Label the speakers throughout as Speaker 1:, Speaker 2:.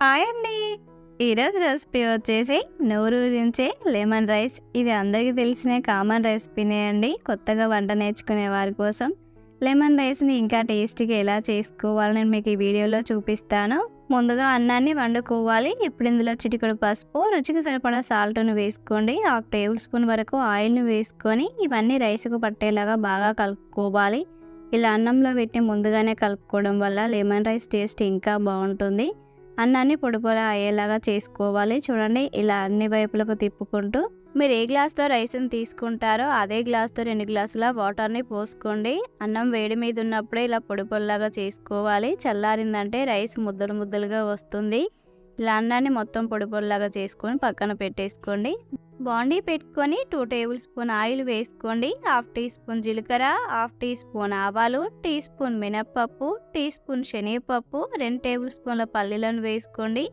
Speaker 1: Hi అండి. ఈరోజు recipe వచ్చేసి నోరూరించే లెమన్ రైస్. ఇది అందరికీ తెలిసిన కామన్ రెసిపీనే అండి. కొత్తగా వంట నేర్చుకునే వారి కోసం లెమన్ రైస్ని ఇంకా టేస్టీగా ఎలా చేసుకోవాలని నేను మీకు ఈ వీడియోలో చూపిస్తాను. ముందుగా అన్నాన్ని వండుకోవాలి. ఇప్పుడు ఇందులో చిటికెడు పసుపు, రుచికి సరిపడా సాల్ట్ను వేసుకోండి. 1/2 టేబుల్ స్పూన్ వరకు ఆయిల్ని వేసుకొని ఇవన్నీ రైస్కు పట్టేలాగా బాగా కలుపుకోవాలి. ఇలా అన్నంలో పెట్టి ముందుగానే కలుపుకోవడం వల్ల లెమన్ రైస్ టేస్ట్ ఇంకా బాగుంటుంది. అన్నాన్ని పొడి పొడి అయ్యేలాగా చేసుకోవాలి. చూడండి, ఇలా అన్ని వైపులకు తిప్పుకుంటూ మీరు ఏ గ్లాస్తో రైస్ని తీసుకుంటారో అదే గ్లాస్తో 2 గ్లాసుల వాటర్ని పోసుకోండి. అన్నం వేడి మీద ఉన్నప్పుడే ఇలా పొడి పొడిలాగా చేసుకోవాలి. చల్లారిందంటే రైస్ ముద్దలు ముద్దలుగా వస్తుంది. ఇలా అన్నాన్ని మొత్తం పొడి పొడిలాగా చేసుకొని పక్కన పెట్టేసుకోండి. బాండీ పెట్టుకొని 2 టేబుల్ స్పూన్ ఆయిల్ వేసుకోండి. 1/2 టీ స్పూన్ జీలకర్ర, 1/2 టీ స్పూన్ ఆవాలు, టీ స్పూన్ మినప్పప్పు, టీ స్పూన్ శనగపప్పు, 2 టేబుల్ స్పూన్ల పల్లీలను వేసుకోండి.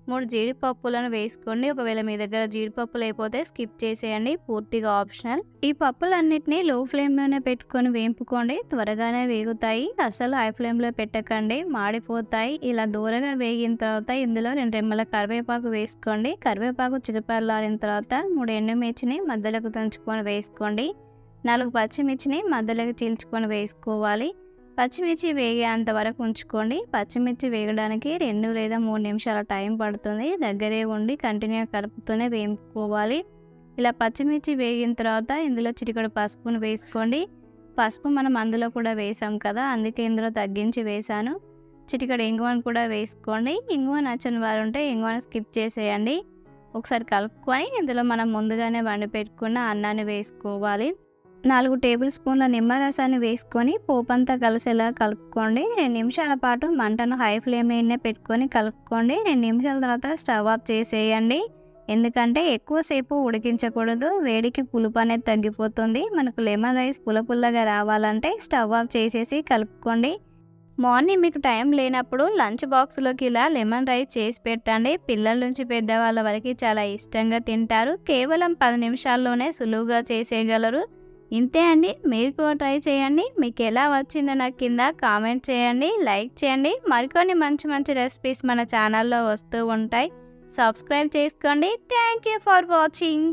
Speaker 1: 3 జీడిపప్పులను వేసుకోండి. ఒకవేళ మీ దగ్గర జీడిపప్పు లేకపోతే స్కిప్ చేసేయండి, పూర్తిగా ఆప్షనల్. ఈ పప్పులన్నిటిని లో ఫ్లేమ్లోనే పెట్టుకొని వేపుకోండి. త్వరగానే వేగుతాయి. అసలు హై ఫ్లేమ్లో పెట్టకండి, మాడిపోతాయి. ఇలా దూరగా వేగిన తర్వాత ఇందులో 2 రెమ్మల కరివేపాకు వేసుకోండి. కరివేపాకు చిరుపల్లారిన తర్వాత 3 ఎండుమిర్చిని మధ్యలోకి తుంచుకొని వేసుకోండి. 4 పచ్చిమిర్చిని మధ్యలోకి చీల్చుకొని వేసుకోవాలి. పచ్చిమిర్చి వేగేంత వరకు ఉంచుకోండి. పచ్చిమిర్చి వేగడానికి 2 లేదా 3 నిమిషాల టైం పడుతుంది. దగ్గరే ఉండి కంటిన్యూగా కలుపుతూనే వేపుకోవాలి. ఇలా పచ్చిమిర్చి వేగిన తర్వాత ఇందులో చిటికెడు పసుపును వేసుకోండి. పసుపు మనం అందులో కూడా వేసాం కదా, అందుకే ఇందులో తగ్గించి వేసాను. చిటికెడు ఇంగువను కూడా వేసుకోండి. ఇంగువ నచ్చని వారు ఉంటే ఇంగువను స్కిప్ చేసేయండి. ఒకసారి కలుపుకొని ఇందులో మనం ముందుగానే వండి పెట్టుకున్న అన్నాన్ని వేసుకోవాలి. 4 టేబుల్ స్పూన్ల నిమ్మరసాన్ని వేసుకొని పోపంతా కలిసేలా కలుపుకోండి. 2 నిమిషాల పాటు మంటను హై ఫ్లేమ్లోనే పెట్టుకొని కలుపుకోండి. 2 నిమిషాల తర్వాత స్టవ్ ఆఫ్ చేసేయండి. ఎందుకంటే ఎక్కువసేపు ఉడికించకూడదు, వేడికి పులుపు అనేది తగ్గిపోతుంది. మనకు లెమన్ రైస్ పుల్లగా రావాలంటే స్టవ్ ఆఫ్ చేసేసి కలుపుకోండి. మార్నింగ్ మీకు టైం లేనప్పుడు లంచ్ బాక్స్లోకి ఇలా లెమన్ రైస్ చేసి పెట్టండి. పిల్లల నుంచి పెద్దవాళ్ళ వరకు చాలా ఇష్టంగా తింటారు. కేవలం 10 నిమిషాల్లోనే సులువుగా చేసేయగలరు. ఇంతే అండి. మీరు కూడా ట్రై చేయండి. మీకు ఎలా వచ్చిందో నాకు కింద కామెంట్ చేయండి, లైక్ చేయండి. మరికొన్ని మంచి రెసిపీస్ మన ఛానల్లో వస్తూ ఉంటాయి. సబ్స్క్రైబ్ చేసుకోండి. Thank you for watching.